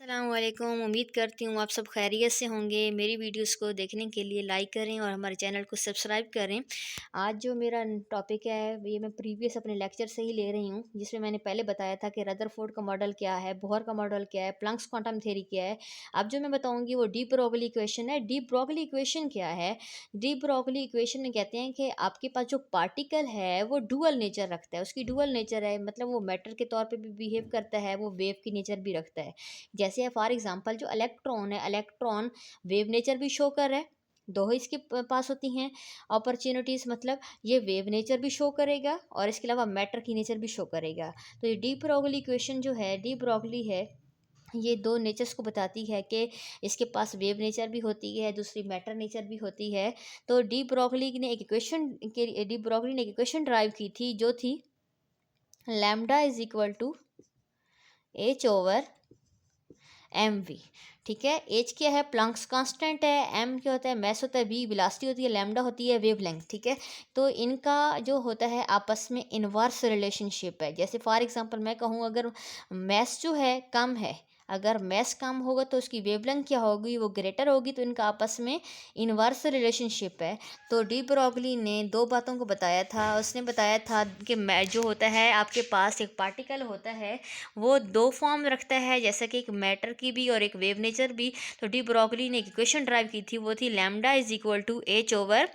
अस्सलामुअलैकुम। उम्मीद करती हूँ आप सब खैरियत से होंगे। मेरी वीडियोस को देखने के लिए लाइक करें और हमारे चैनल को सब्सक्राइब करें। आज जो मेरा टॉपिक है ये मैं प्रीवियस अपने लेक्चर से ही ले रही हूँ, जिसमें मैंने पहले बताया था कि रदरफोर्ड का मॉडल क्या है, बोहर का मॉडल क्या है, प्लैंक्स क्वांटम थ्योरी क्या है। अब जो मैं बताऊँगी वो डी ब्रोगली इक्वेशन है। डी ब्रोगली इक्वेशन क्या है? डी ब्रोगली इक्वेशन में कहते हैं कि आपके पास जो पार्टिकल है वो डुअल नेचर रखता है। उसकी डुअल नेचर है, मतलब वो मैटर के तौर पर भी बिहेव करता है, वो वेव की नेचर भी रखता है। जैसे है फॉर एग्जांपल जो इलेक्ट्रॉन है, इलेक्ट्रॉन वेव नेचर भी शो कर रहा है। दो ही इसके पास होती हैं अपॉर्चुनिटीज़, मतलब ये वेव नेचर भी शो करेगा और इसके अलावा मैटर की नेचर भी शो करेगा। तो ये डी ब्रोगली इक्वेशन जो है, डी ब्रोगली है, ये दो नेचर्स को बताती है कि इसके पास वेव नेचर भी होती है, दूसरी मैटर नेचर भी होती है। तो डी ब्रोगली ने एक इक्वेशन ड्राइव की थी जो थी lambda is equal to H over M V. ठीक है, एच क्या है? प्लैंक्स कांस्टेंट है। एम क्या होता है? मैस होता है। वी वेलोसिटी होती है। लैम्डा होती है वेवलेंथ। ठीक है, तो इनका जो होता है आपस में इनवर्स रिलेशनशिप है। जैसे फॉर एग्जांपल मैं कहूँ, अगर मैस जो है कम है, अगर मैस कम होगा तो उसकी वेवलेंथ क्या होगी? वो ग्रेटर होगी। तो इनका आपस में इनवर्स रिलेशनशिप है। तो डी ब्रोगली ने दो बातों को बताया था। उसने बताया था कि जो होता है आपके पास एक पार्टिकल होता है वो दो फॉर्म रखता है, जैसा कि एक मैटर की भी और एक वेव नेचर भी। तो डी ब्रोगली ने एक इक्वेशन ड्राइव की थी, वो थी lambda is equal to H over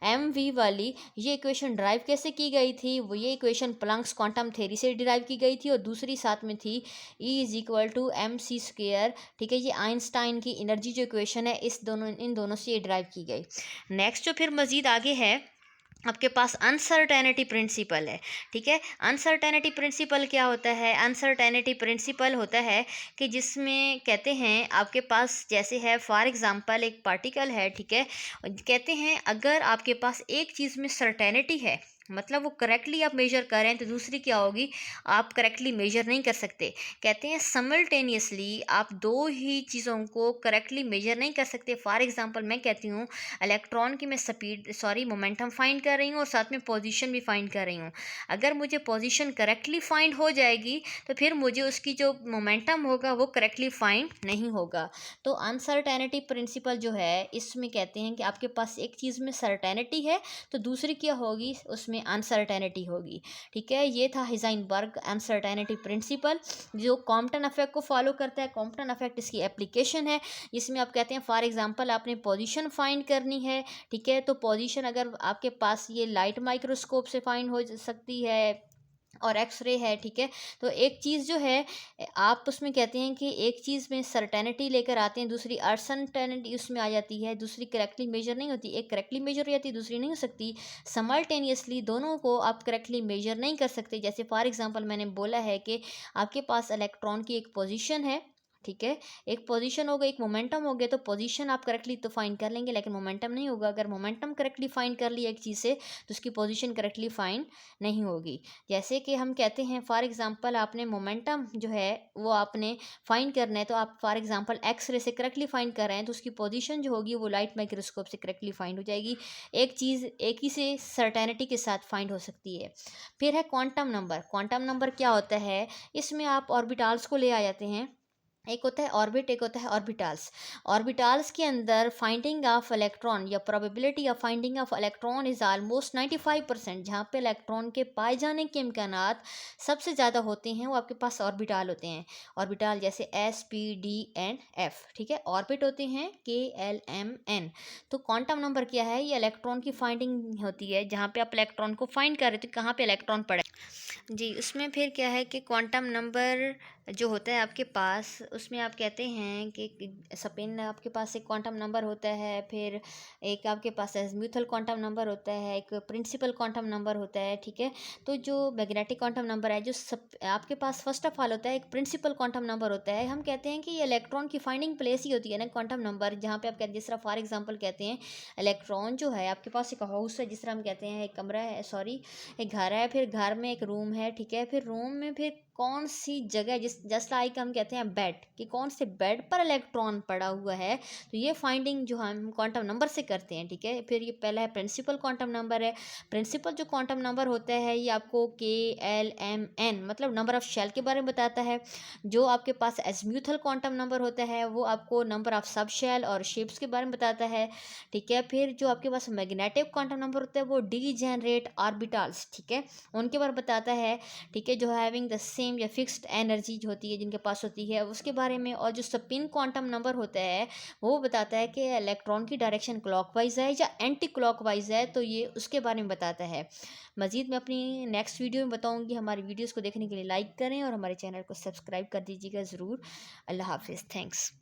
M V वाली। ये इक्वेशन ड्राइव कैसे की गई थी? वो ये इक्वेशन प्लैंक्स क्वांटम थ्योरी से ड्राइव की गई थी और दूसरी साथ में थी E is equal to M C square. ठीक है, ये आइंस्टाइन की एनर्जी जो इक्वेशन है इन दोनों से ये ड्राइव की गई। नेक्स्ट जो फिर मज़ीद आगे है, आपके पास अनसर्टेनिटी प्रिंसिपल है। ठीक है, अनसर्टेनिटी प्रिंसिपल क्या होता है? अनसर्टेनिटी प्रिंसिपल होता है कि जिसमें कहते हैं आपके पास जैसे है फॉर एग्जांपल एक पार्टिकल है। ठीक है, कहते हैं अगर आपके पास एक चीज़ में सर्टेनिटी है, मतलब वो करेक्टली आप मेजर करें, तो दूसरी क्या होगी? आप करेक्टली मेजर नहीं कर सकते। कहते हैं समल्टेनियसली आप दो ही चीज़ों को करेक्टली मेजर नहीं कर सकते। फॉर एग्जांपल मैं कहती हूँ इलेक्ट्रॉन की मैं मोमेंटम फाइंड कर रही हूँ और साथ में पोजीशन भी फाइंड कर रही हूँ। अगर मुझे पोजीशन करेक्टली फाइंड हो जाएगी तो फिर मुझे उसकी जो मोमेंटम होगा वो करेक्टली फाइंड नहीं होगा। तो अनसर्टेनिटी प्रिंसिपल जो है इसमें कहते हैं कि आपके पास एक चीज़ में सर्टेनिटी है तो दूसरी क्या होगी? उसमें अनसर्टेनिटी होगी। ठीक है, ये था हाइजेनबर्ग अनसर्टेनिटी प्रिंसिपल जो कॉम्पटन इफेक्ट को फॉलो करता है। कॉम्पटन इफेक्ट इसकी एप्लीकेशन है, जिसमें आप कहते हैं फॉर एग्जांपल आपने पोजीशन फाइंड करनी है। ठीक है, तो पोजीशन अगर आपके पास ये लाइट माइक्रोस्कोप से फाइंड हो सकती है और एक्सरे है। ठीक है, तो एक चीज़ जो है आप उसमें कहते हैं कि एक चीज़ में सर्टेनिटी लेकर आते हैं, दूसरी अनसर्टेनिटी उसमें आ जाती है, दूसरी करेक्टली मेजर नहीं होती। एक करेक्टली मेजर हो जाती है, दूसरी नहीं हो सकती। समल्टेनियसली दोनों को आप करेक्टली मेजर नहीं कर सकते। जैसे फॉर एग्जांपल मैंने बोला है कि आपके पास इलेक्ट्रॉन की एक पोजीशन है। ठीक है, एक पोजीशन हो गई, एक मोमेंटम हो गया। तो पोजीशन आप करेक्टली तो फाइंड कर लेंगे, लेकिन मोमेंटम नहीं होगा। अगर मोमेंटम करेक्टली फाइंड कर लिया एक चीज़ से तो उसकी पोजीशन करेक्टली फाइंड नहीं होगी। जैसे कि हम कहते हैं फॉर एग्जांपल आपने मोमेंटम जो है वो आपने फाइंड करना है, तो आप फॉर एग्जांपल एक्सरे से करेक्टली फाइंड कर रहे हैं तो उसकी पोजीशन जो होगी वो लाइट माइक्रोस्कोप से करेक्टली फाइंड हो जाएगी। एक चीज़ एक ही से सर्टेनिटी के साथ फाइंड हो सकती है। फिर है क्वांटम नंबर। क्वांटम नंबर क्या होता है? इसमें आप ऑर्बिटल्स को ले आ जाते हैं। एक होता है ऑर्बिट, एक होता है ऑर्बिटल्स। ऑर्बिटल्स के अंदर फाइंडिंग ऑफ इलेक्ट्रॉन या probability of finding of electron is almost 95%। जहाँ पे इलेक्ट्रॉन के पाए जाने के इम्कानात सबसे ज़्यादा होते हैं वो आपके पास ऑर्बिटल होते हैं। ऑर्बिटल जैसे S P D and F. ठीक है, ऑर्बिट होते हैं के एल एम एन। तो क्वांटम नंबर क्या है? ये इलेक्ट्रॉन की फाइंडिंग होती है, जहाँ पे आप इलेक्ट्रॉन को फाइंड कर रहे थे कहाँ पे इलेक्ट्रॉन पड़े। जी, उसमें फिर क्या है कि क्वांटम नंबर जो होता है आपके पास, उसमें आप कहते हैं कि स्पिन आपके पास एक क्वांटम नंबर होता है, फिर एक आपके पास एज़ीमुथल क्वांटम नंबर होता है, एक प्रिंसिपल क्वांटम नंबर होता है। ठीक है, तो जो मैग्नेटिक क्वांटम नंबर है जो सब आपके पास फर्स्ट ऑफ ऑल होता है, एक प्रिंसिपल क्वांटम नंबर होता है। हम कहते हैं कि ये इलेक्ट्रॉन की फाइंडिंग प्लेस ही होती है ना क्वांटम नंबर, जहाँ पे आप कहते हैं जिस तरह फॉर एग्जाम्पल कहते हैं इलेक्ट्रॉन जो है आपके पास एक हाउस है, जिस तरह हम कहते हैं एक कमरा है, सॉरी एक घर है, फिर घर में एक रूम है। ठीक है, फिर रूम में फिर कौन सी जगह, जिस जस्ट लाइक हम कहते हैं बेड, कि कौन से बेड पर इलेक्ट्रॉन पड़ा हुआ है। तो ये फाइंडिंग जो हम क्वांटम नंबर से करते हैं, ठीक है। फिर ये पहला है प्रिंसिपल क्वांटम नंबर है। प्रिंसिपल जो क्वांटम नंबर होता है ये आपको KLMN मतलब नंबर ऑफ शेल के बारे में बताता है। जो आपके पास एज़ीम्यूथल क्वांटम नंबर होता है वो आपको नंबर ऑफ सब शेल और शिप्स के बारे में बताता है, ठीक है। फिर जो आपके पास मैग्नेटिक क्वांटम नंबर होता है वो डीजेनरेट ऑर्बिटल्स, ठीक है, उनके बारे में बताता है, ठीक है, जो हैविंग द सेम या फिक्स्ड एनर्जी जो होती है जिनके पास होती है उसके बारे में। और जो स्पिन क्वांटम नंबर होता है वो बताता है कि इलेक्ट्रॉन की डायरेक्शन क्लॉकवाइज है या एंटी क्लॉकवाइज है, तो ये उसके बारे में बताता है। मज़ीद मैं अपनी नेक्स्ट वीडियो में बताऊंगी। हमारी वीडियोस को देखने के लिए लाइक करें और हमारे चैनल को सब्सक्राइब कर दीजिएगा ज़रूर। अल्लाह हाफिज़, थैंक्स।